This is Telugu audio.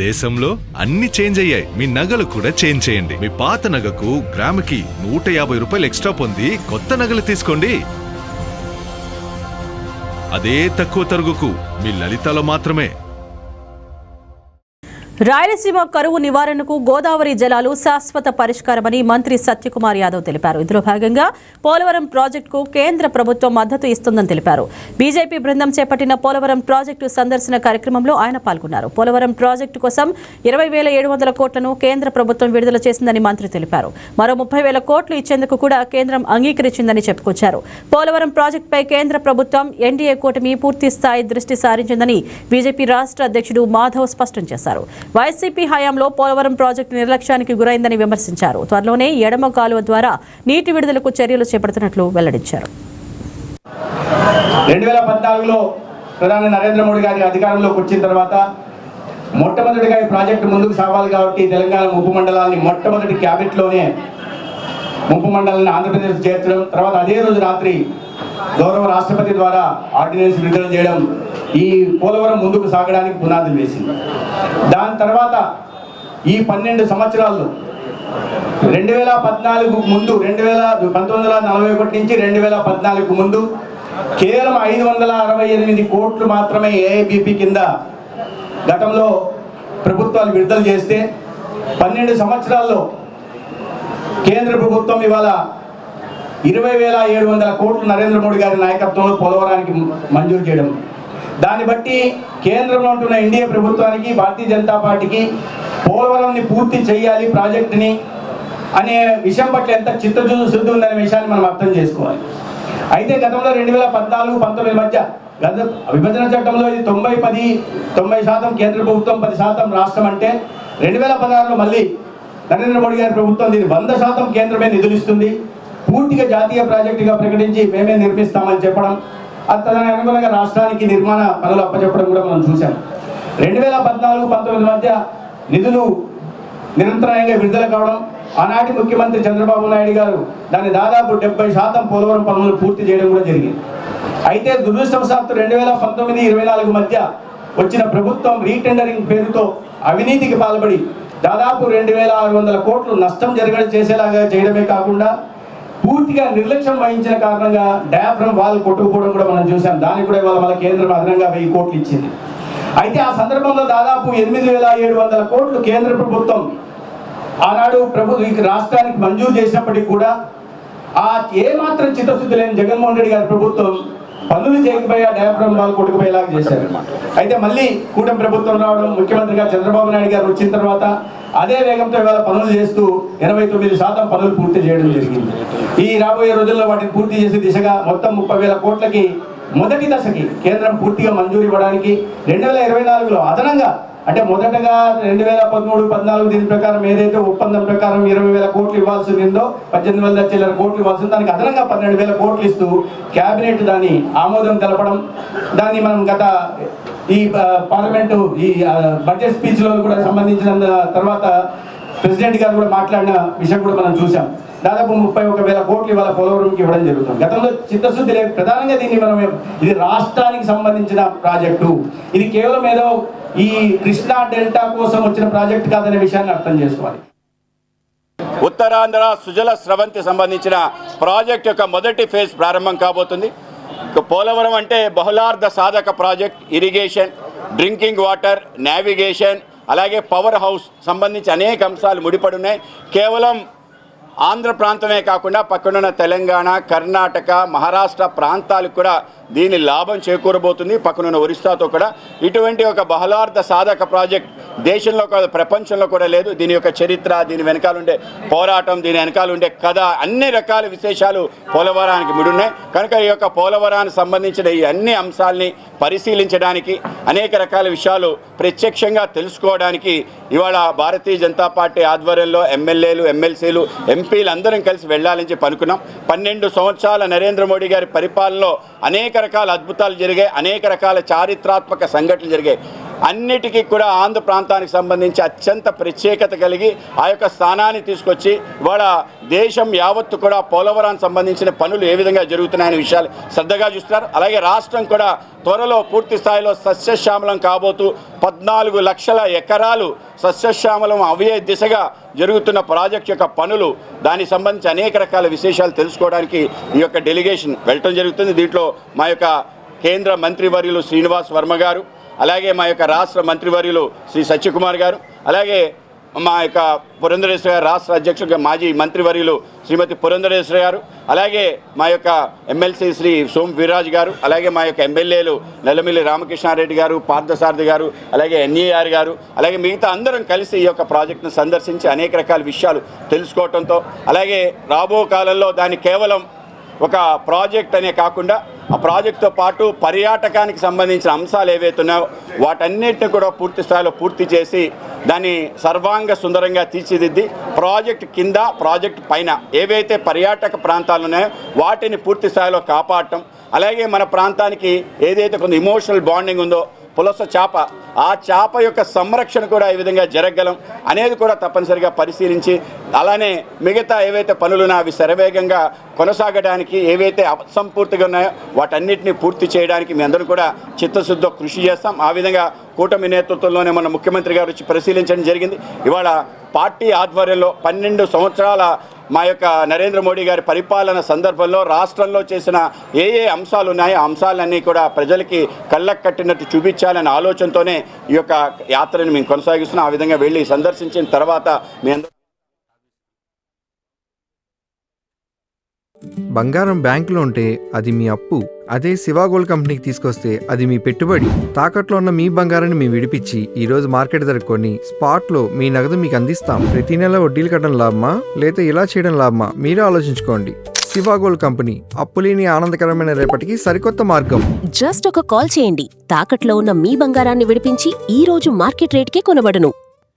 దేశంలో అన్ని చేంజ్ అయ్యాయి, మీ నగలు కూడా చేంజ్ చేయండి. మీ పాత నగకు గ్రాముకి 150 రూపాయలు ఎక్స్ట్రా పొంది కొత్త నగలు తీసుకోండి. అదే తక్కువ తరుగుకు మీ లలితలో మాత్రమే. రాయలసీమ కరువు నివారణకు గోదావరి జలాలు శాశ్వత పరిష్కారమని మంత్రి సత్యకుమార్ యాదవ్ తెలిపారు. ఇందులో భాగంగా పోలవరం ప్రాజెక్టుకు కేంద్ర ప్రభుత్వం మద్దతు ఇస్తుందని తెలిపారు. బీజేపీ బృందం చేపట్టిన పోలవరం ప్రాజెక్టు సందర్శన కార్యక్రమంలో ఆయన పాల్గొన్నారు. పోలవరం ప్రాజెక్టు కోసం 20,700 కోట్లను కేంద్ర ప్రభుత్వం విడుదల చేసిందని మంత్రి తెలిపారు. మరో 30,000 కోట్లు ఇచ్చేందుకు కూడా కేంద్రం అంగీకరించిందని చెప్పుకొచ్చారు. పోలవరం ప్రాజెక్టుపై కేంద్ర ప్రభుత్వం ఎన్డీఏ కూటమి పూర్తి స్థాయి దృష్టి సారించిందని బీజేపీ రాష్ట్ర అధ్యక్షుడు మాధవ్ స్పష్టం చేశారు. వైసీపీ హయాంలో పోలవరం ప్రాజెక్టు నిర్లక్ష్యానికి గురైందని విమర్శించారు. త్వరలోనే ఎడమ కాలువ ద్వారా నీటి విడుదలకు చర్యలు చేపడుతున్నట్లు వెల్లడించారు. 2014లో ప్రధాని నరేంద్ర మోడీ గారి అధికారంలోకి వచ్చిన తర్వాత మొట్టమొదటిగా ఈ ప్రాజెక్టు ముందుకు సాగాలి కాబట్టి తెలంగాణ ముప్పు మండలాన్ని మొట్టమొదటి క్యాబినెట్లోనే ముప్పు మండలాన్ని ఆంధ్రప్రదేశ్ చేర్చడం, తర్వాత అదే రోజు రాత్రి గౌరవ రాష్ట్రపతి ద్వారా ఆర్డినెన్స్ విడుదల చేయడం ఈ పోలవరం ముందుకు సాగడానికి పునాదులు వేసింది. దాని తర్వాత ఈ 12 సంవత్సరాల్లో 2014 ముందు 1941 నుంచి 2014 ముందు కేవలం 568 కోట్లు మాత్రమే ఏఐబిపి కింద గతంలో ప్రభుత్వాలు విడుదల చేస్తే 12 సంవత్సరాల్లో కేంద్ర ప్రభుత్వం ఇవాళ 20,700 కోట్లు నరేంద్ర మోడీ గారి నాయకత్వంలో పోలవరానికి మంజూరు చేయడం, దాన్ని బట్టి కేంద్రంలో ఉంటున్న ఎన్డీఏ ప్రభుత్వానికి భారతీయ జనతా పార్టీకి పోలవరాన్ని పూర్తి చేయాలి ప్రాజెక్టుని అనే విషయం పట్ల ఎంత చిత్తశుద్ధి ఉందనే విషయాన్ని మనం అర్థం చేసుకోవాలి. అయితే గతంలో 2014-19 మధ్య విభజన చట్టంలో ఇది 90% కేంద్ర ప్రభుత్వం 10% రాష్ట్రం అంటే 2016లో మళ్ళీ నరేంద్ర మోడీ గారి ప్రభుత్వం దీన్ని 100% కేంద్రమే నిధులు ఇస్తుంది, పూర్తిగా జాతీయ ప్రాజెక్టుగా ప్రకటించి మేమే నిర్మిస్తామని చెప్పడం, తదన అనుగుణంగా రాష్ట్రానికి నిర్మాణ పనులు అప్పచెప్పడం కూడా మనం చూసాం. 2014-19 మధ్య నిధులు నిరంతరాయంగా విడుదల కావడం, ఆనాటి ముఖ్యమంత్రి చంద్రబాబు నాయుడు గారు దాన్ని దాదాపు 70% పోలవరం పనులు పూర్తి చేయడం కూడా జరిగింది. అయితే దురదృష్టవశాత్తు 2019-24 మధ్య వచ్చిన ప్రభుత్వం రీటెండరింగ్ పేరుతో అవినీతికి పాల్పడి దాదాపు 2,600 కోట్లు నష్టం చేసేలాగా చేయడమే కాకుండా పూర్తిగా నిర్లక్ష్యం వహించిన కారణంగా డయాఫ్రమ్ వాల్ కొట్టుకుపోవడం కూడా మనం చూసాం. దానికి కూడా ఇవాళ మన కేంద్రం అదనంగా 1000 కోట్లు ఇచ్చింది. అయితే ఆ సందర్భంలో దాదాపు 8,700 కోట్లు కేంద్ర ప్రభుత్వం ఆనాడు రాష్ట్రానికి మంజూరు చేసినప్పటికీ కూడా ఆ ఏమాత్రం చిత్తశుద్ధి లేని జగన్మోహన్ రెడ్డి గారి ప్రభుత్వం పనులు చేయకపోయా డయాఫ్రమ్ వాల్ కొట్టుకుపోయేలాగా చేశారు. అయితే మళ్ళీ కూటమి ప్రభుత్వం రావడం, ముఖ్యమంత్రిగా చంద్రబాబు నాయుడు గారు వచ్చిన తర్వాత అదే వేగంతో ఇవాళ పనులు చేస్తూ 89% పనులు పూర్తి చేయడం జరిగింది. ఈ రాబోయే రోజుల్లో వాటిని పూర్తి చేసే దిశగా మొత్తం 30,000 కోట్లకి మొదటి దశకి కేంద్రం పూర్తిగా మంజూరు ఇవ్వడానికి 2024లో అదనంగా అంటే మొదటగా 2013-14 దీని ప్రకారం ఏదైతే ఒప్పందం ప్రకారం 20,000 కోట్లు ఇవ్వాల్సి ఉందో 18,000 కోట్లు ఇవ్వాల్సి ఉంది, దానికి అదనంగా 12,000 కోట్లు ఇస్తూ క్యాబినెట్ దాని ఆమోదం తెలపడం, దాన్ని మనం గత ఈ పార్లమెంటు ఈ బడ్జెట్ స్పీచ్లో కూడా సంబంధించిన తర్వాత ప్రెసిడెంట్ గారు కూడా మాట్లాడిన విషయం కూడా మనం చూసాం. దాదాపు 31,000 కోట్లు ఇవాళ పోలవరంకి ఇవ్వడం జరుగుతుంది. గతంలో చిత్తశుద్ధి లేదు. ప్రధానంగా దీన్ని మనం ఇది రాష్ట్రానికి సంబంధించిన ప్రాజెక్టు, ఇది కేవలం ఏదో ఈ కృష్ణా డెల్టా కోసం వచ్చిన ప్రాజెక్టు కాదనే విషయాన్ని అర్థం చేసుకోవాలి. ఉత్తరాంధ్ర సుజల స్రవంతి సంబంధించిన ప్రాజెక్ట్ యొక్క మొదటి ఫేజ్ ప్రారంభం కాబోతుంది. పోలవరం అంటే బహుళార్థ సాధక project, irrigation, drinking water, navigation, అలాగే పవర్ హౌస్ సంబంధించి అనేక అంశాలు ముడిపడి ఉన్నాయి. కేవలం ఆంధ్ర ప్రాంతమే కాకుండా పక్కనున్న తెలంగాణ, కర్ణాటక, మహారాష్ట్ర ప్రాంతాలకు కూడా దీని లాభం చేకూరబోతుంది. పక్కనున్న ఒరిస్సాతో కూడా ఇటువంటి ఒక బహుళార్థ సాధక ప్రాజెక్ట్ దేశంలో కాదు ప్రపంచంలో కూడా లేదు. దీని యొక్క చరిత్ర, దీని వెనకాల ఉండే పోరాటం, దీని వెనకాల ఉండే కథ, అన్ని రకాల విశేషాలు పోలవరానికి ముడున్నాయి. కనుక ఈ యొక్క పోలవరానికి సంబంధించిన ఈ అన్ని అంశాలని పరిశీలించడానికి, అనేక రకాల విషయాలు ప్రత్యక్షంగా తెలుసుకోవడానికి ఇవాళ భారతీయ జనతా పార్టీ ఆధ్వర్యంలో ఎమ్మెల్యేలు, ఎమ్మెల్సీలు, ఎంపీలు అందరం కలిసి వెళ్ళాలని చెప్పి అనుకున్నాం. 12 సంవత్సరాల నరేంద్ర మోడీ గారి పరిపాలనలో అనేక రకాల అద్భుతాలు జరిగాయి, అనేక రకాల చారిత్రాత్మక సంఘటనలు జరిగాయి. అన్నిటికీ కూడా ఆంధ్ర ప్రాంతానికి సంబంధించి అత్యంత ప్రత్యేకత కలిగి ఆ యొక్క స్థానాన్ని తీసుకొచ్చి ఇవాళ దేశం యావత్తు కూడా పోలవరానికి సంబంధించిన పనులు ఏ విధంగా జరుగుతున్నాయనే విషయాలు శ్రద్ధగా చూస్తున్నారు. అలాగే రాష్ట్రం కూడా త్వరలో పూర్తి స్థాయిలో సస్యశ్యామలం కాబోతూ 14 లక్షల ఎకరాలు సస్యశ్యామలం అవే దిశగా జరుగుతున్న ప్రాజెక్ట్ యొక్క పనులు, దానికి సంబంధించి అనేక రకాల విశేషాలు తెలుసుకోవడానికి ఈ యొక్క డెలిగేషన్ వెళ్ళటం జరుగుతుంది. దీంట్లో మా యొక్క కేంద్ర మంత్రివర్యులు శ్రీనివాస్ వర్మ గారు, అలాగే మా యొక్క రాష్ట్ర మంత్రివర్యులు శ్రీ సత్యకుమార్ గారు, అలాగే మా యొక్క పురంధరేశ్వర గారు రాష్ట్ర అధ్యక్షుడిగా మాజీ మంత్రివర్యులు శ్రీమతి పురంధరేశ్వర గారు, అలాగే మా యొక్క ఎమ్మెల్సీ శ్రీ సోమ్ వీర్రాజు గారు, అలాగే మా యొక్క ఎమ్మెల్యేలు నల్లమిల్లి రామకృష్ణారెడ్డి గారు, పార్థసారథి గారు, అలాగే ఎన్ఈఆర్ గారు, అలాగే మిగతా అందరం కలిసి ఈ యొక్క ప్రాజెక్టును సందర్శించి అనేక రకాల విషయాలు తెలుసుకోవడంతో, అలాగే రాబో కాలంలో దాన్ని కేవలం ఒక ప్రాజెక్ట్ అనే కాకుండా ఆ ప్రాజెక్టుతో పాటు పర్యాటకానికి సంబంధించిన అంశాలు ఏవైతే ఉన్నాయో వాటన్నిటిని కూడా పూర్తి స్థాయిలో పూర్తి చేసి దాన్ని సర్వాంగ సుందరంగా తీర్చిదిద్ది ప్రాజెక్ట్ కింద ప్రాజెక్ట్ పైన ఏవైతే పర్యాటక ప్రాంతాలు ఉన్నాయో వాటిని పూర్తి స్థాయిలో కాపాడటం, అలాగే మన ప్రాంతానికి ఏదైతే కొంత ఇమోషనల్ బాండింగ్ ఉందో పులస చేప, ఆ చేప యొక్క సంరక్షణ కూడా ఈ విధంగా జరగగలం అనేది కూడా తప్పనిసరిగా పరిశీలించి, అలానే మిగతా ఏవైతే పనులున్నా అవి శరవేగంగా కొనసాగడానికి ఏవైతే అసంపూర్తిగా ఉన్నాయో వాటన్నిటిని పూర్తి చేయడానికి మీ అందరూ కూడా చిత్తశుద్ధితో కృషి చేస్తాం. ఆ విధంగా కూటమి నేతృత్వంలోనే మన ముఖ్యమంత్రి గారు వచ్చి పరిశీలించడం జరిగింది. ఇవాళ పార్టీ ఆధ్వర్యంలో 12 సంవత్సరాల మా యొక్క నరేంద్ర మోడీ గారి పరిపాలన సందర్భంలో రాష్ట్రంలో చేసిన ఏ అంశాలు ఉన్నాయో ఆ అంశాలన్నీ కూడా ప్రజలకి కళ్ళకు కట్టినట్టు చూపించాలనే ఆలోచనతోనే ఈ యొక్క యాత్రని మేము కొనసాగిస్తున్నాం. ఆ విధంగా వెళ్ళి సందర్శించిన తర్వాత మీ అందరూ బంగారం బ్యాంకులో ఉంటే అది మీ అప్పు, అదే శివా గోల్డ్ కంపెనీకి తీసుకొస్తే అది మీ పెట్టుబడి. తాకట్లో ఉన్న మీ బంగారాన్ని మేము విడిపించి ఈ రోజు మార్కెట్ ధర కొని స్పాట్లో మీ నగదు మీకు అందిస్తాం. ప్రతి నెల వడ్డీలు కట్టడం లాభమా లేదా ఇలా చేయడం లాభమా మీరే ఆలోచించుకోండి. శివా గోల్డ్ కంపెనీ, అప్పులేని ఆనందకరమైన రేపటికి సరికొత్త మార్గం. జస్ట్ ఒక కాల్ చేయండి. తాకట్లో ఉన్న మీ బంగారాన్ని విడిపించి ఈ రోజు మార్కెట్ రేట్కే కొనబడును.